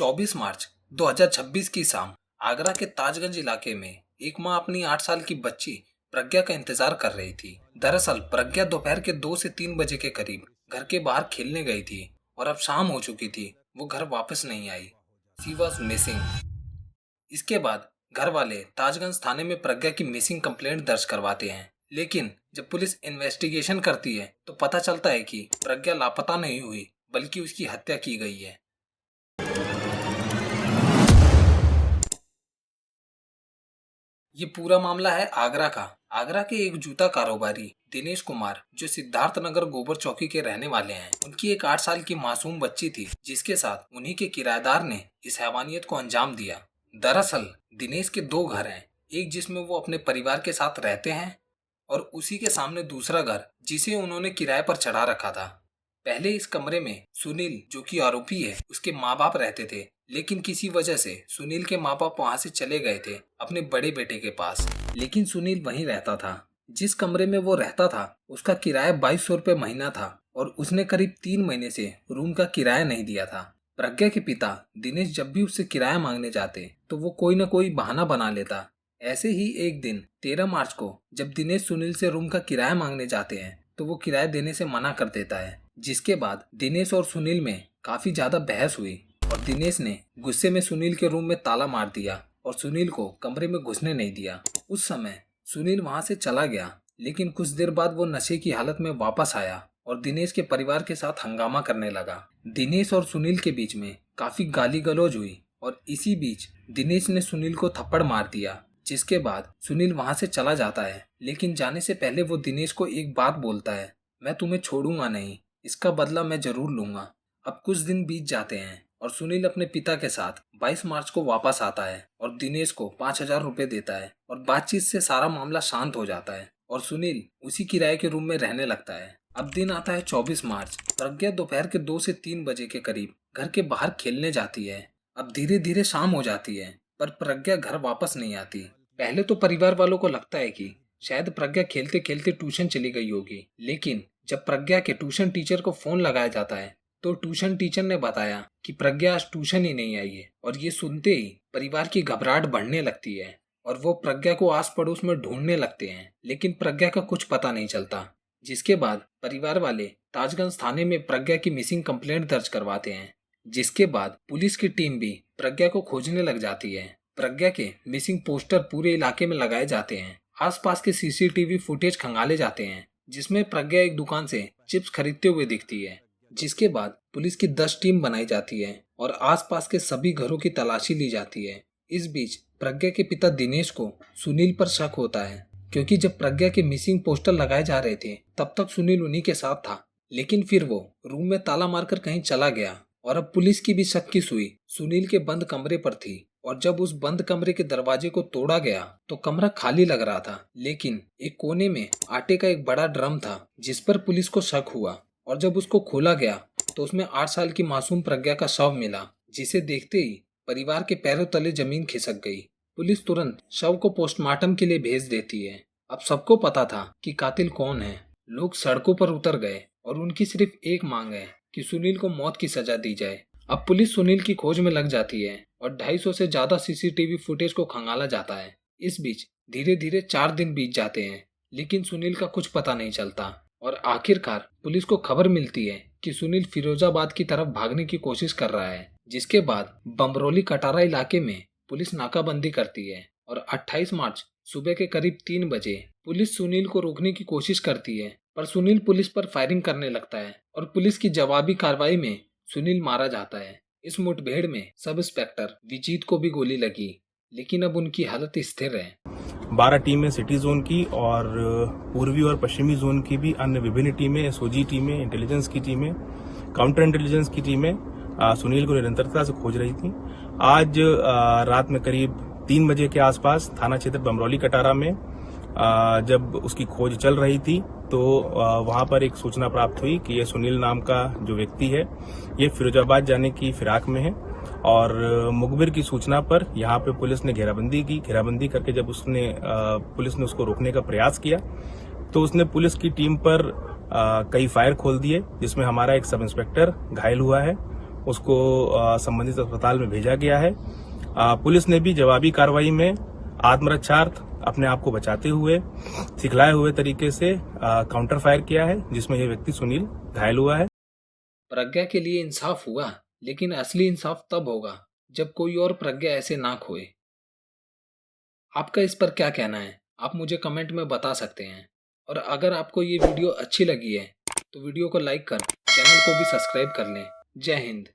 24 मार्च 2026 की शाम आगरा के ताजगंज इलाके में एक मां अपनी 8 साल की बच्ची प्रज्ञा का इंतजार कर रही थी। दरअसल प्रज्ञा दोपहर के 2 से 3 बजे के करीब घर के बाहर खेलने गई थी और अब शाम हो चुकी थी। वो घर वापस नहीं आई। She was missing. इसके बाद घर वाले ताजगंज थाने में प्रज्ञा की मिसिंग कंप्लेंट दर्ज करवाते हैं, लेकिन जब पुलिस इन्वेस्टिगेशन करती है तो पता चलता है कि प्रज्ञा लापता नहीं हुई बल्कि उसकी हत्या की गई है। ये पूरा मामला है आगरा का। आगरा के एक जूता कारोबारी दिनेश कुमार, जो सिद्धार्थ नगर गोबर चौकी के रहने वाले हैं, उनकी एक 8 साल की मासूम बच्ची थी जिसके साथ उन्हीं के किराएदार ने इस हैवानियत को अंजाम दिया। दरअसल दिनेश के 2 घर हैं, एक जिसमें वो अपने परिवार के साथ रहते हैं और उसी के सामने दूसरा घर जिसे उन्होंने किराए पर चढ़ा रखा था। पहले इस कमरे में सुनील, जो कि आरोपी है, उसके माँ बाप रहते थे, लेकिन किसी वजह से सुनील के माँ बाप वहां से चले गए थे अपने बड़े बेटे के पास। लेकिन सुनील वहीं रहता था। जिस कमरे में वो रहता था उसका किराया 2200 रुपये महीना था और उसने करीब 3 महीने से रूम का किराया नहीं दिया था। प्रज्ञा के पिता दिनेश जब भी उससे किराया मांगने जाते तो वो कोई न कोई बहाना बना लेता। ऐसे ही एक दिन 13 मार्च को जब दिनेश सुनील से रूम का किराया मांगने जाते हैं तो वो किराया देने से मना कर देता है, जिसके बाद दिनेश और सुनील में काफी ज्यादा बहस हुई और दिनेश ने गुस्से में सुनील के रूम में ताला मार दिया और सुनील को कमरे में घुसने नहीं दिया। उस समय सुनील वहां से चला गया, लेकिन कुछ देर बाद वो नशे की हालत में वापस आया और दिनेश के परिवार के साथ हंगामा करने लगा। दिनेश और सुनील के बीच में काफी गाली गलौज हुई और इसी बीच दिनेश ने सुनील को थप्पड़ मार दिया, जिसके बाद सुनील वहां से चला जाता है। लेकिन जाने से पहले वो दिनेश को एक बात बोलता है, मैं तुम्हें छोड़ूंगा नहीं, इसका बदला मैं जरूर लूंगा। अब कुछ दिन बीत जाते हैं और सुनील अपने पिता के साथ 22 मार्च को वापस आता है और दिनेश को 5000 रुपए देता है और बातचीत से सारा मामला शांत हो जाता है और सुनील उसी किराए के रूम में रहने लगता है। अब दिन आता है 24 मार्च। प्रज्ञा दोपहर के 2 से 3 बजे के करीब घर के बाहर खेलने जाती है। अब धीरे धीरे शाम हो जाती है पर प्रज्ञा घर वापस नहीं आती। पहले तो परिवार वालों को लगता है कि शायद प्रज्ञा खेलते खेलते ट्यूशन चली गई होगी, लेकिन जब प्रज्ञा के ट्यूशन टीचर को फोन लगाया जाता है तो ट्यूशन टीचर ने बताया कि प्रज्ञा आज ट्यूशन ही नहीं आई है और ये सुनते ही परिवार की घबराहट बढ़ने लगती है और वो प्रज्ञा को आस पड़ोस में ढूंढने लगते हैं, लेकिन प्रज्ञा का कुछ पता नहीं चलता। जिसके बाद परिवार वाले ताजगंज थाने में प्रज्ञा की मिसिंग कंप्लेंट दर्ज करवाते हैं, जिसके बाद पुलिस की टीम भी प्रज्ञा को खोजने लग जाती है। प्रज्ञा के मिसिंग पोस्टर पूरे इलाके में लगाए जाते हैं। आसपास के सीसीटीवी फुटेज खंगाले जाते हैं, जिसमें प्रज्ञा एक दुकान से चिप्स खरीदते हुए दिखती है। जिसके बाद पुलिस की 10 टीम बनाई जाती है और आसपास के सभी घरों की तलाशी ली जाती है। इस बीच प्रज्ञा के पिता दिनेश को सुनील पर शक होता है, क्योंकि जब प्रज्ञा के मिसिंग पोस्टर लगाए जा रहे थे तब तक सुनील उन्हीं के साथ था, लेकिन फिर वो रूम में ताला मारकर कहीं चला गया और अब पुलिस की भी शक की सुई सुनील के बंद कमरे पर थी। और जब उस बंद कमरे के दरवाजे को तोड़ा गया तो कमरा खाली लग रहा था, लेकिन एक कोने में आटे का एक बड़ा ड्रम था जिस पर पुलिस को शक हुआ। और जब उसको खोला गया तो उसमें 8 साल की मासूम प्रज्ञा का शव मिला, जिसे देखते ही परिवार के पैरों तले जमीन खिसक गई। पुलिस तुरंत शव को पोस्टमार्टम के लिए भेज देती है। अब सबको पता था कि कातिल कौन है। लोग सड़कों पर उतर गए और उनकी सिर्फ एक मांग है कि सुनील को मौत की सजा दी जाए। अब पुलिस सुनील की खोज में लग जाती है और 250 से ज्यादा सीसीटीवी फुटेज को खंगाला जाता है। इस बीच धीरे धीरे 4 दिन बीत जाते हैं, लेकिन सुनील का कुछ पता नहीं चलता और आखिरकार पुलिस को खबर मिलती है कि सुनील फिरोजाबाद की तरफ भागने की कोशिश कर रहा है। जिसके बाद बमरोली कटारा इलाके में पुलिस नाकाबंदी करती है और 28 मार्च सुबह के करीब 3 बजे पुलिस सुनील को रोकने की कोशिश करती है, पर सुनील पुलिस पर फायरिंग करने लगता है और पुलिस की जवाबी कार्रवाई में सुनील मारा जाता है। इस मुठभेड़ में सब इंस्पेक्टर विजीत को भी गोली लगी, लेकिन अब उनकी हालत स्थिर है। 12 टीमें सिटी जोन की और पूर्वी और पश्चिमी जोन की भी अन्य विभिन्न टीमें, एसओजी टीमें, इंटेलिजेंस की टीमें, काउंटर इंटेलिजेंस की टीमें सुनील को निरंतरता से खोज रही थी। आज रात में करीब 3 बजे के आसपास थाना क्षेत्र बमरौली कटारा में जब उसकी खोज चल रही थी तो वहां पर एक सूचना प्राप्त हुई कि ये सुनील नाम का जो व्यक्ति है ये फिरोजाबाद जाने की फिराक में है और मुखबिर की सूचना पर यहाँ पे पुलिस ने घेराबंदी की। घेराबंदी करके जब पुलिस ने उसको रोकने का प्रयास किया तो उसने पुलिस की टीम पर कई फायर खोल दिए, जिसमें हमारा एक सब इंस्पेक्टर घायल हुआ है उसको संबंधित अस्पताल में भेजा गया है। पुलिस ने भी जवाबी कार्रवाई में आत्मरक्षार्थ अपने आप को बचाते हुए सिखलाए हुए तरीके से काउंटर फायर किया है, जिसमें यह व्यक्ति सुनील घायल हुआ है। प्रज्ञा के लिए इंसाफ हुआ, लेकिन असली इंसाफ तब होगा जब कोई और प्रज्ञा ऐसे ना खोए। आपका इस पर क्या कहना है, आप मुझे कमेंट में बता सकते हैं। और अगर आपको ये वीडियो अच्छी लगी है तो वीडियो को लाइक कर चैनल को भी सब्सक्राइब कर लें। जय हिंद।